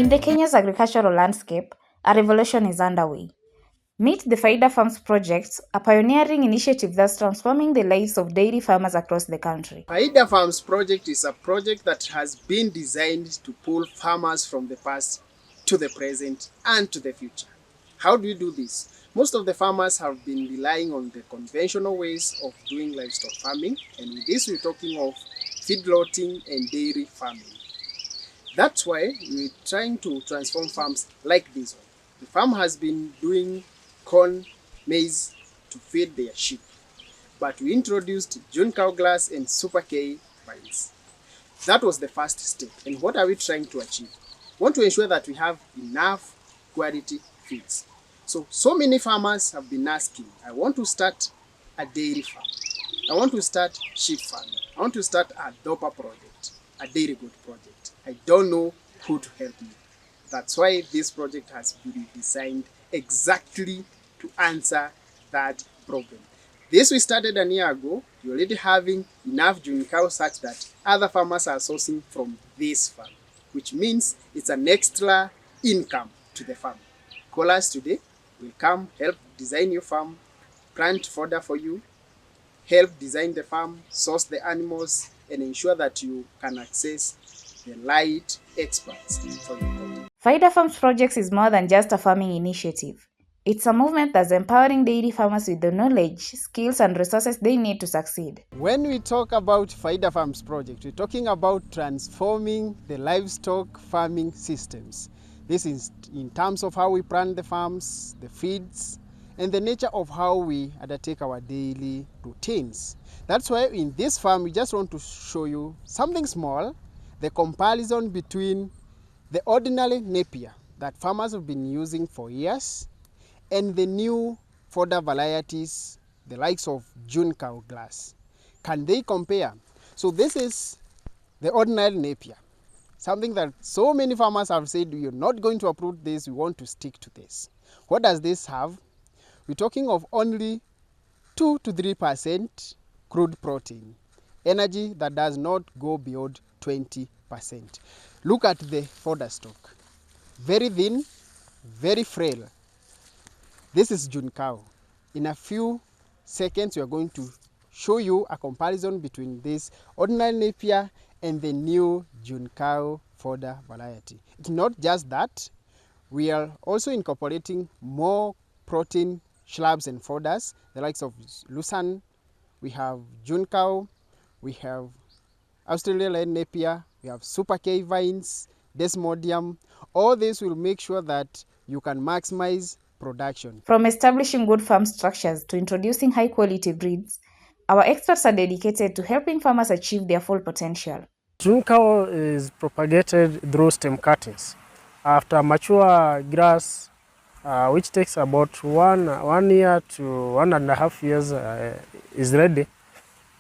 In the Kenya's agricultural landscape, a revolution is underway. Meet the Fodder Farms Project, a pioneering initiative that's transforming the lives of dairy farmers across the country. Fodder Farms Project is a project that has been designed to pull farmers from the past to the present and to the future. How do we do this? Most of the farmers have been relying on the conventional ways of doing livestock farming, and with this we're talking of feedlotting and dairy farming. That's why we're trying to transform farms like this one. The farm has been doing corn, maize to feed their sheep, but we introduced Juncao glass and Super K vines. That was the first step. And what are we trying to achieve? We want to ensure that we have enough quality feeds. So many farmers have been asking, I want to start a dairy farm. I want to start sheep farming. I want to start a DOPA project, a dairy goat project. I don't know who to help me. That's why this project has been designed exactly to answer that problem. This we started a year ago. We're already having enough Juncao such that other farmers are sourcing from this farm, which means it's an extra income to the farm. Call us today. We'll come help design your farm, plant fodder for you, help design the farm, source the animals, and ensure that you can access the right experts for your project. Fodder Farms Projects is more than just a farming initiative. It's a movement that's empowering dairy farmers with the knowledge, skills, and resources they need to succeed. When we talk about Fodder Farms Project, we're talking about transforming the livestock farming systems. This is in terms of how we plan the farms, the feeds, and the nature of how we undertake our daily routines. That's why in this farm, we just want to show you something small, the comparison between the ordinary Napier that farmers have been using for years and the new fodder varieties, the likes of Juncao glass. Can they compare? So this is the ordinary Napier, something that so many farmers have said, you're not going to uproot this, we want to stick to this. What does this have? We're talking of only 2 to 3% crude protein, energy that does not go beyond 20%. Look at the fodder stock. Very thin, very frail. This is Juncao. In a few seconds, we are going to show you a comparison between this ordinary Napier and the new Juncao fodder variety. It's not just that, we are also incorporating more protein shrubs and fodders, the likes of Lucerne, we have Juncao, we have Australian Napier, we have Super K vines, Desmodium. All this will make sure that you can maximize production. From establishing good farm structures to introducing high-quality breeds, our experts are dedicated to helping farmers achieve their full potential. Juncao is propagated through stem cuttings. After mature grass, which takes about one year to 1.5 years, is ready,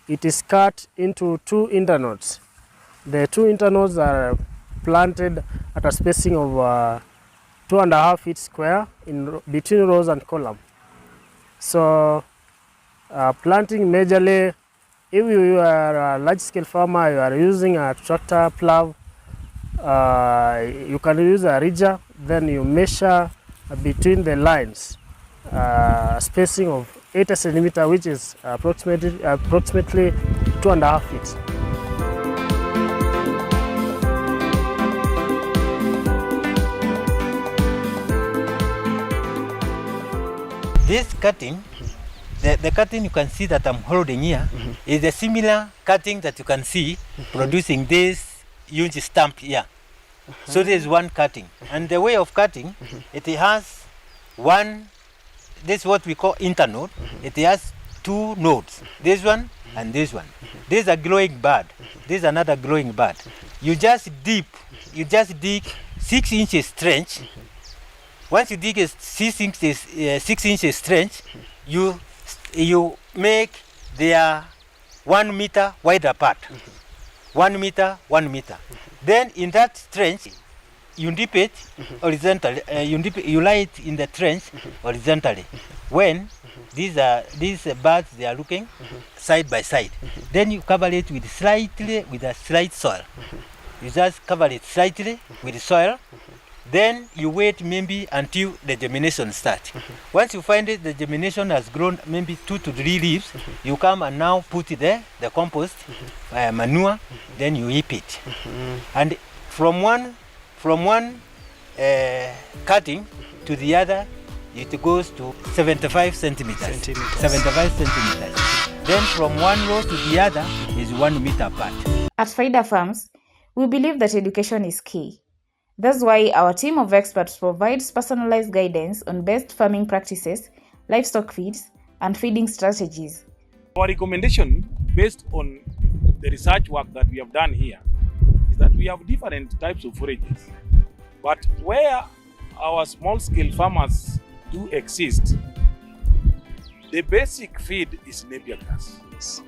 it is cut into 2 internodes. The 2 internodes are planted at a spacing of 2.5 feet square in between rows and column. So planting majorly, if you are a large scale farmer, you are using a tractor plow, you can use a ridger, then you measure between the lines spacing of 80 centimeter, which is approximately 2.5 feet. This cutting, the cutting you can see that I'm holding here, is a similar cutting that you can see producing this huge stump here. So there is one cutting. And the way of cutting, it has one, this is what we call internode. It has 2 nodes, this one and this one. This is a growing bud. This is another growing bud. You just dig 6 inches trench. Once you dig a 6 inches trench, you make their 1 meter wide apart. 1 meter, 1 meter. Then in that trench, you dip it horizontally. You lie it in the trench horizontally. When these birds, they are looking side by side, then you cover it with a slight soil. You just cover it slightly with soil. Then you wait maybe until the germination starts. Once you find it, the germination has grown maybe 2 to 3 leaves, you come and now put it there, the compost, manure, then you heap it. And from one cutting to the other, it goes to 75 centimeters. 75 centimeters. Then from one row to the other is 1 meter apart. At Fodder Farms, we believe that education is key. That's why our team of experts provides personalized guidance on best farming practices, livestock feeds, and feeding strategies. Our recommendation, based on the research work that we have done here, is that we have different types of forages. But where our small-scale farmers do exist, the basic feed is Napier grass.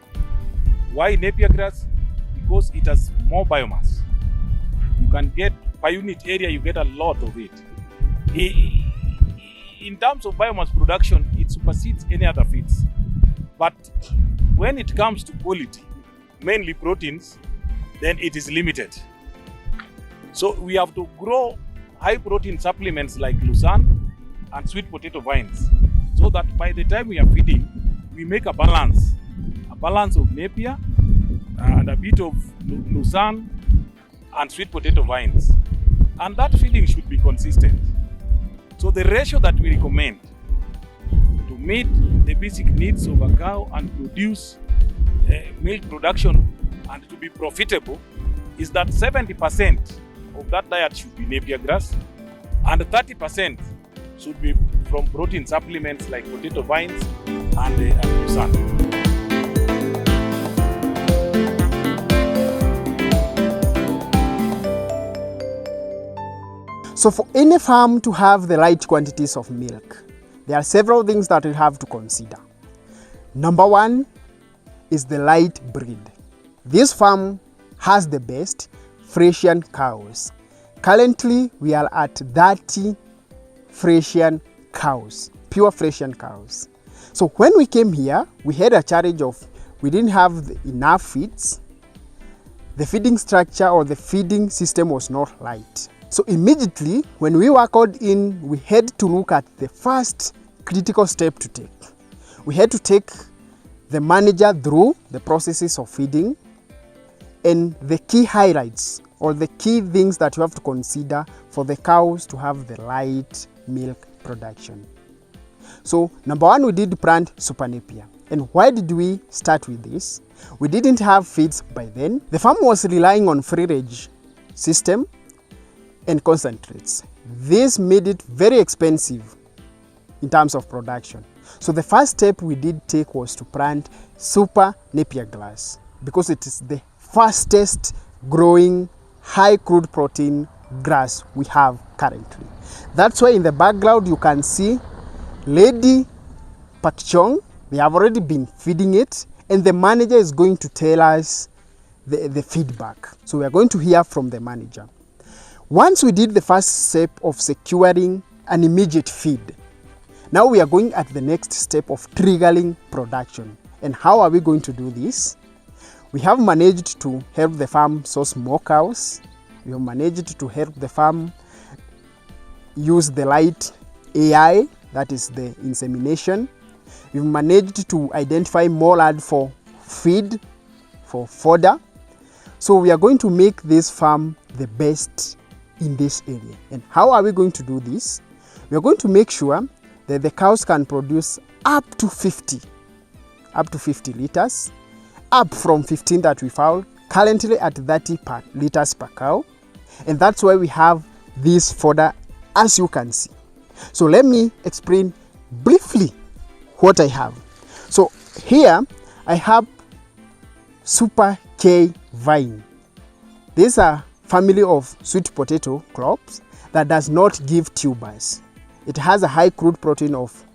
Why Napier grass? Because it has more biomass. You can get per unit area, you get a lot of it. In terms of biomass production, it supersedes any other feeds. But when it comes to quality, mainly proteins, then it is limited. So we have to grow high protein supplements like lucerne and sweet potato vines, so that by the time we are feeding, we make a balance of Napier and a bit of lucerne and sweet potato vines. And that feeding should be consistent. So the ratio that we recommend to meet the basic needs of a cow and produce milk production and to be profitable is that 70% of that diet should be Napier grass and 30% should be from protein supplements like potato vines and lucerne. So for any farm to have the right quantities of milk, there are several things that we have to consider. Number one is the right breed. This farm has the best Frisian cows. Currently, we are at 30 Frisian cows, pure Frisian cows. So when we came here, we had a challenge of we didn't have enough feeds. The feeding structure or the feeding system was not right. So immediately when we worked in, we had to look at the first critical step to take. We had to take the manager through the processes of feeding and the key highlights or the key things that you have to consider for the cows to have the right milk production. So number one, we did plant Super Napier. And why did we start with this? We didn't have feeds by then. The farm was relying on free range system and concentrates. This made it very expensive in terms of production. So the first step we did take was to plant Super Napier grass because it is the fastest growing high crude protein grass we have currently. That's why in the background you can see Lady Pakchong. They have already been feeding it and the manager is going to tell us the feedback. So we are going to hear from the manager. Once we did the first step of securing an immediate feed, now we are going at the next step of triggering production. And how are we going to do this? We have managed to help the farm source more cows. We have managed to help the farm use the right AI, that is the insemination. We've managed to identify more land for feed, for fodder. So we are going to make this farm the best in this area. And how are we going to do this? We are going to make sure that the cows can produce up to 50 liters, up from 15 that we found, currently at 30 liters per cow. And that's why we have this fodder, as you can see. So let me explain briefly what I have. So here I have Super K vine. These are family of sweet potato crops that does not give tubers. It has a high crude protein of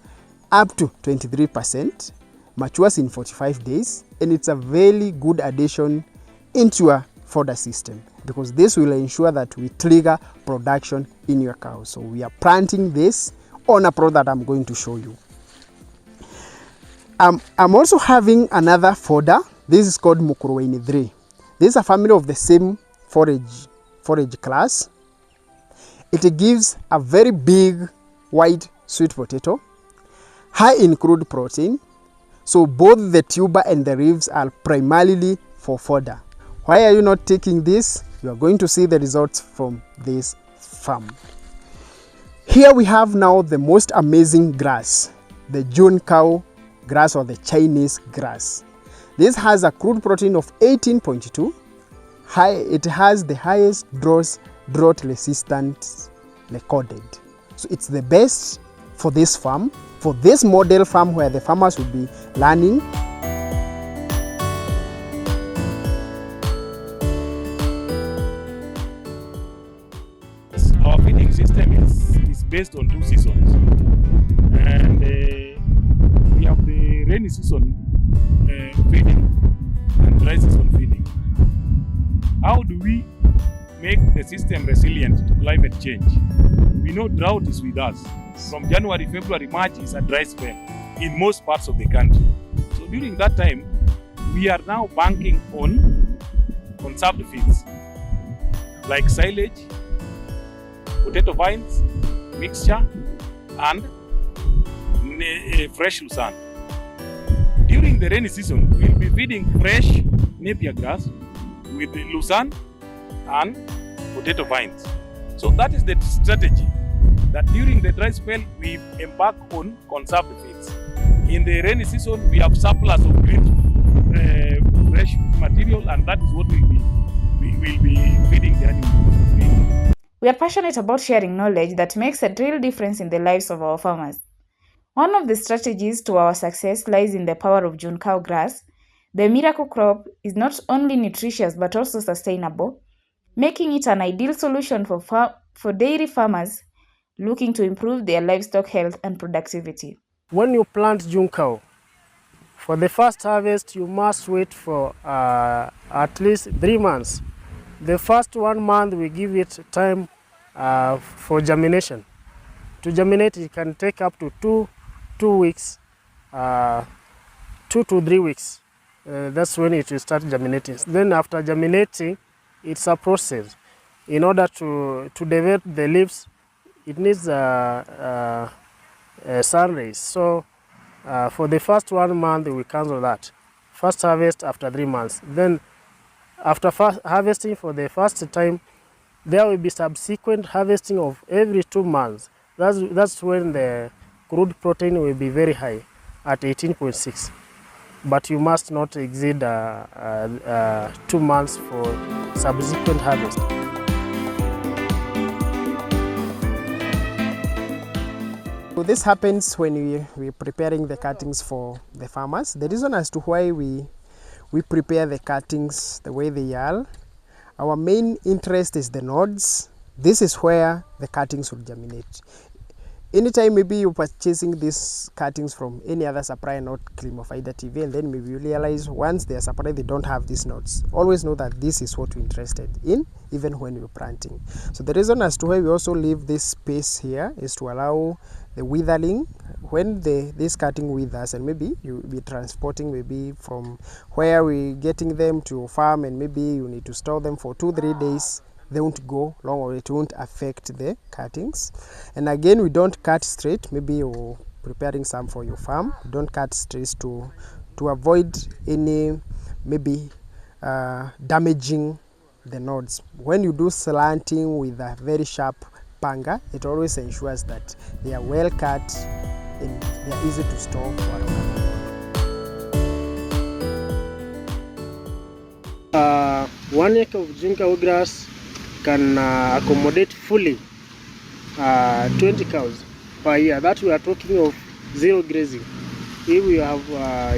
up to 23%, matures in 45 days, and it's a very good addition into your fodder system because this will ensure that we trigger production in your cows. So we are planting this on a product that I'm going to show you. I'm also having another fodder. This is called Mukurweini 3. This is a family of the same forage class. It gives a very big white sweet potato, high in crude protein. So both the tuber and the ribs are primarily for fodder. Why are you not taking this? You are going to see the results from this farm. Here we have now the most amazing grass, the Juncao grass or the Chinese grass. This has a crude protein of 18.2. It has the highest drought resistance recorded. So it's the best for this farm, for this model farm where the farmers will be learning. Our feeding system is based on 2 seasons, and we have the rainy season feeding and dry season feeding. How do we make the system resilient to climate change? We know drought is with us. From January, February, March is a dry spell in most parts of the country. So during that time, we are now banking on conserved feeds like silage, potato vines, mixture, and fresh lucerne. During the rainy season, we'll be feeding fresh napier grass with lucerne and potato vines. So that is the strategy, that during the dry spell, we embark on conserved feeds. In the rainy season, we have surplus of green fresh material, and that is what we will be feeding the animals. We are passionate about sharing knowledge that makes a real difference in the lives of our farmers. One of the strategies to our success lies in the power of Juncao grass. The miracle crop is not only nutritious but also sustainable, making it an ideal solution for dairy farmers looking to improve their livestock health and productivity. When you plant Juncao, for the first harvest, you must wait for at least 3 months. The first 1 month, we give it time for germination. To germinate, it can take up to 2 weeks, 2 to 3 weeks. That's when it will start germinating. Then after germinating, it's a process. In order to develop the leaves, it needs sun rays. So for the first 1 month, we cancel that. First harvest after 3 months. Then after harvesting for the first time, there will be subsequent harvesting of every 2 months. That's when the crude protein will be very high at 18.6. But you must not exceed 2 months for subsequent harvest. So this happens when we're preparing the cuttings for the farmers. The reason as to why we prepare the cuttings the way they are, our main interest is the nodes. This is where the cuttings will germinate. Anytime maybe you're purchasing these cuttings from any other supplier, not Fodder TV, and then maybe you realize once they are supplied, they don't have these nodes. Always know that this is what we're interested in, even when you're planting. So the reason as to why we also leave this space here is to allow the withering. When this cutting withers, and maybe you'll be transporting maybe from where we're getting them to your farm, and maybe you need to store them for 2-3 days, they won't go long or it won't affect the cuttings. And again, we don't cut straight. Maybe you're preparing some for your farm, don't cut straight to avoid any maybe damaging the nodes. When you do slanting with a very sharp panga, it always ensures that they are well cut and they are easy to store for a while. 1 acre of Juncao grass can accommodate fully 20 cows per year. That we are talking of zero grazing. If you have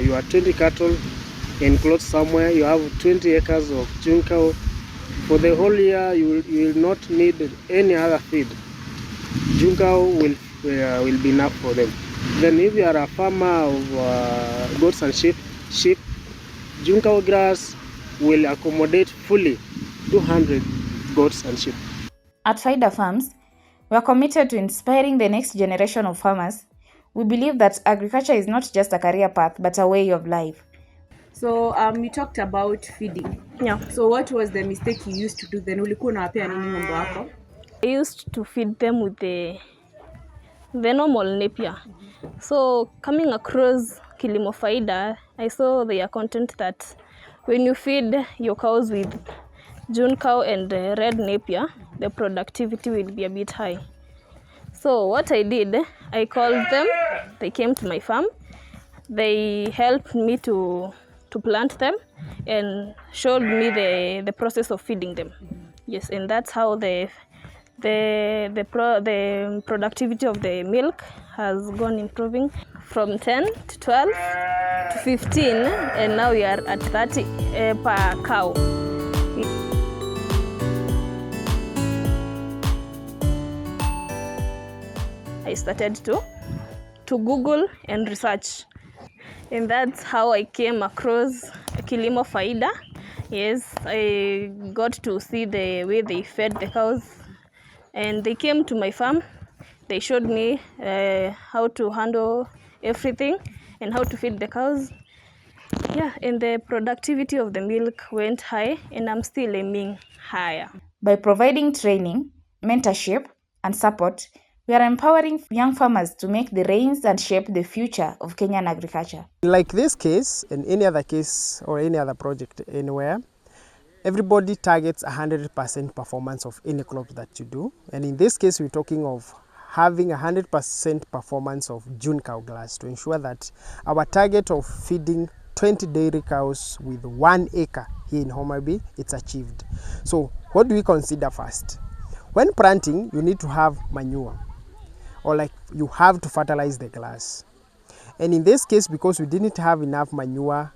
your 20 cattle enclosed somewhere, you have 20 acres of Juncao. For the whole year, you will not need any other feed. Juncao will be enough for them. Then if you are a farmer of goats and sheep, Juncao grass will accommodate fully 200 goats and sheep. At Fodder Farms, we are committed to inspiring the next generation of farmers. We believe that agriculture is not just a career path, but a way of life. So you talked about feeding. Yeah. So what was the mistake you used to do then? Ulikuwa unawapea nini ng'ombe wako? used to feed them with the normal napier. So coming across Kilimo Faida, I saw their content that when you feed your cows with Juncao and red napier, the productivity will be a bit high. So what I did, I called them, they came to my farm, they helped me to plant them and showed me the process of feeding them. Yes, and that's how the productivity of the milk has gone improving from 10 to 12 to 15, and now we are at 30 per cow. I started to Google and research, and that's how I came across Kilimo Faida. Yes, I got to see the way they fed the cows, and they came to my farm. They showed me how to handle everything and how to feed the cows. Yeah, and the productivity of the milk went high, and I'm still aiming higher. By providing training, mentorship, and support, we are empowering young farmers to make the reins and shape the future of Kenyan agriculture. Like this case, and any other case or any other project anywhere, everybody targets 100% performance of any crop that you do. And in this case, we're talking of having 100% performance of Juncao grass to ensure that our target of feeding 20 dairy cows with 1 acre here in Homa Bay, it's achieved. So what do we consider first? When planting, you need to have manure, or like you have to fertilize the grass. And in this case, because we didn't have enough manure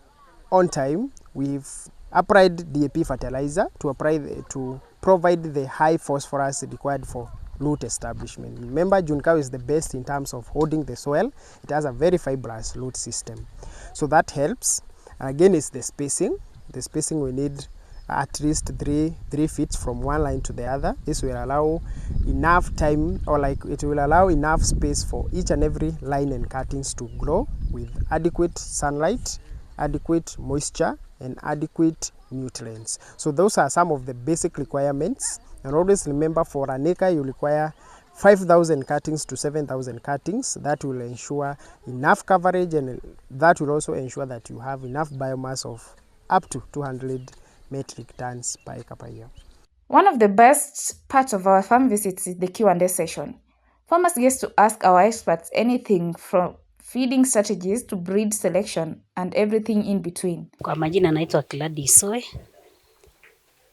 on time, we've applied DAP fertilizer to provide the high phosphorus required for root establishment. Remember, Juncao is the best in terms of holding the soil. It has a very fibrous root system. So that helps. Again, it's the spacing. The spacing we need at least 3 feet from one line to the other. This will allow enough time, or like it will allow enough space for each and every line and cuttings to grow with adequate sunlight, adequate moisture, and adequate nutrients. So those are some of the basic requirements. And always remember, for an acre you require 5,000 cuttings to 7,000 cuttings. That will ensure enough coverage, and that will also ensure that you have enough biomass of up to 200 metric tons per acre per year. One of the best parts of our farm visits is the Q&A session. Farmers get to ask our experts anything from feeding strategies to breed selection and everything in between. Kwa majina naitwa Gladys Soe.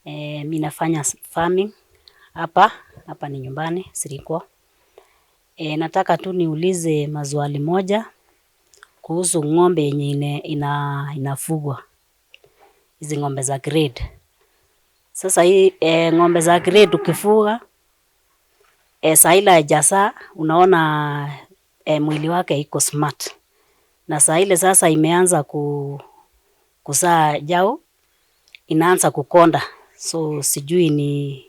Mimi nafanya farming hapa ni nyumbani Sirikwa. Nataka tu niulize maswali moja kuhusu ng'ombe yenye inafugwa. Hizi ng'ombe za grade. Sasa hii ng'ombe za grade ukifuga saa ile hajazaa, unaona mwili wake iko smart. Na saa ile sasa imeanza kuzaa jao, inaanza kukonda. So sijui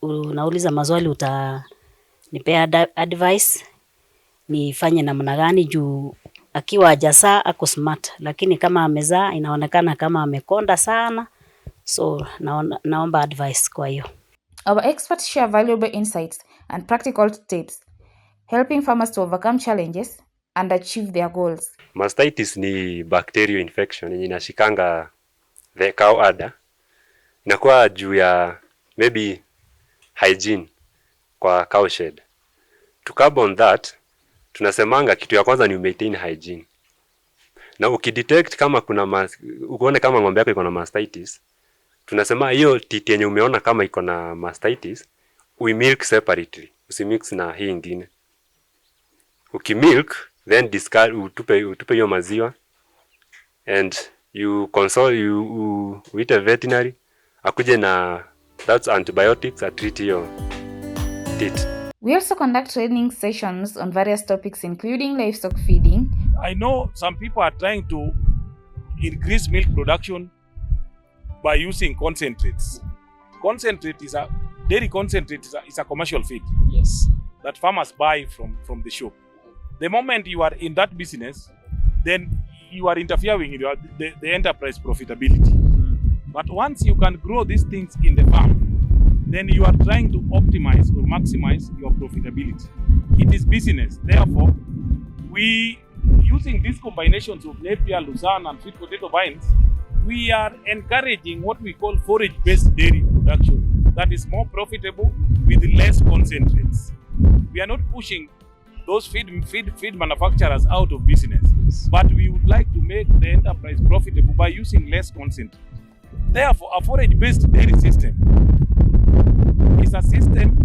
unauliza maswali, utanipea advice nifanye namna gani juu akiwa hajazaa ako smart, lakini kama amezaa inaonekana kama amekonda sana. So naomba advice kwa hiyo. Our experts share valuable insights and practical tips, helping farmers to overcome challenges and achieve their goals. Mastitis ni bacterial infection yenye inashikanga the cow udder. Inakuwa juu ya maybe hygiene kwa cow shed. To carbon that, tunasemanga kitu ya kwanza ni maintain hygiene. Na ukidetect kama uone kama ng'ombe yako iko na mastitis, tunasema hiyo titi yenye umeona kama iko na mastitis, milk separately, usimix na hii nyingine. Ukimilk, then discard, utupe hiyo maziwa, and you console, with a veterinary akuje na that's antibiotics at treat your teeth. We also conduct training sessions on various topics including livestock feeding. I know some people are trying to increase milk production by using concentrates. Dairy concentrate is a commercial feed. Yes. That farmers buy from the shop. The moment you are in that business, then you are interfering with the enterprise profitability. But once you can grow these things in the farm, then you are trying to optimize or maximize your profitability. It is business. Therefore, using these combinations of Napier, Lucerne, and sweet potato vines, we are encouraging what we call forage-based dairy production that is more profitable with less concentrates. We are not pushing those feed manufacturers out of business, but we would like to make the enterprise profitable by using less concentrate. Therefore, a forage-based dairy system is a system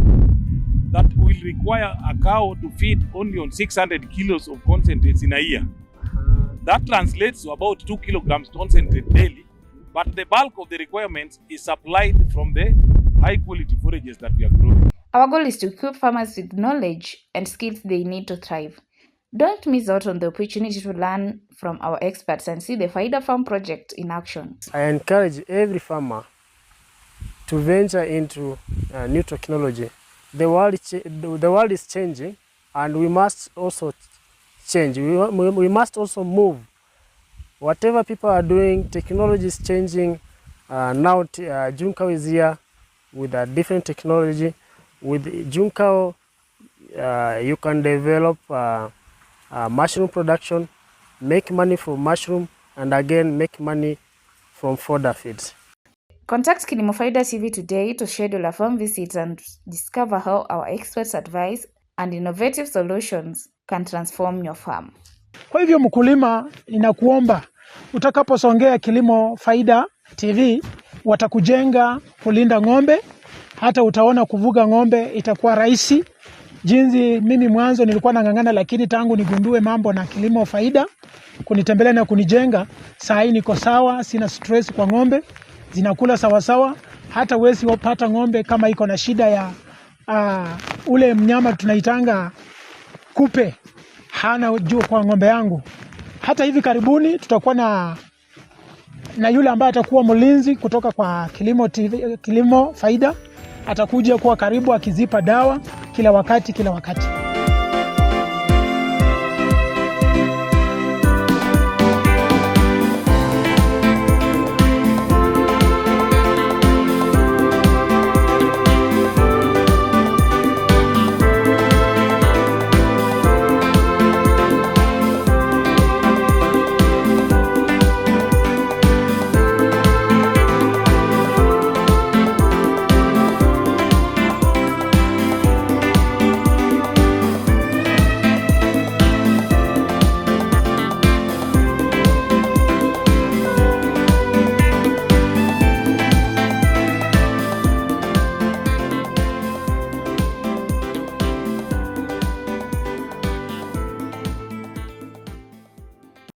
that will require a cow to feed only on 600 kilos of concentrates in a year. That translates to about 2 kilograms concentrate daily, but the bulk of the requirements is supplied from the high-quality forages that we are growing. Our goal is to equip farmers with knowledge and skills they need to thrive. Don't miss out on the opportunity to learn from our experts and see the Fodder Farm project in action. I encourage every farmer to venture into new technology. The world is changing, and we must also change. We must also move. Whatever people are doing, technology is changing. Now Juncao is here with a different technology. With Juncao, you can develop mushroom production, make money from mushroom, and again make money from fodder feeds. Contact Kilimo Faida TV today to schedule a farm visit and discover how our experts' advice and innovative solutions can transform your farm. Kwa hivyo mkulima, ninakuomba utakaposongea Kilimo Faida TV, watakujenga kulinda ng'ombe, hata utaona kuvuga ng'ombe itakuwa rahisi. Jinsi mimi mwanzo nilikuwa nang'ang'ana, lakini tangu nigundue mambo na Kilimo Faida kunitembelea na kunijenga, saa hii niko sawa, sina stress kwa ng'ombe, zinakula sawa sawa. Hata wezi wapata ng'ombe kama iko na shida ya ule mnyama tunaitanga kupe, hana juu kwa ng'ombe yangu. Hata hivi karibuni tutakuwa na yule ambaye atakuwa mlinzi kutoka kwa Kilimo Faida, atakuja kuwa karibu akizipa dawa kila wakati.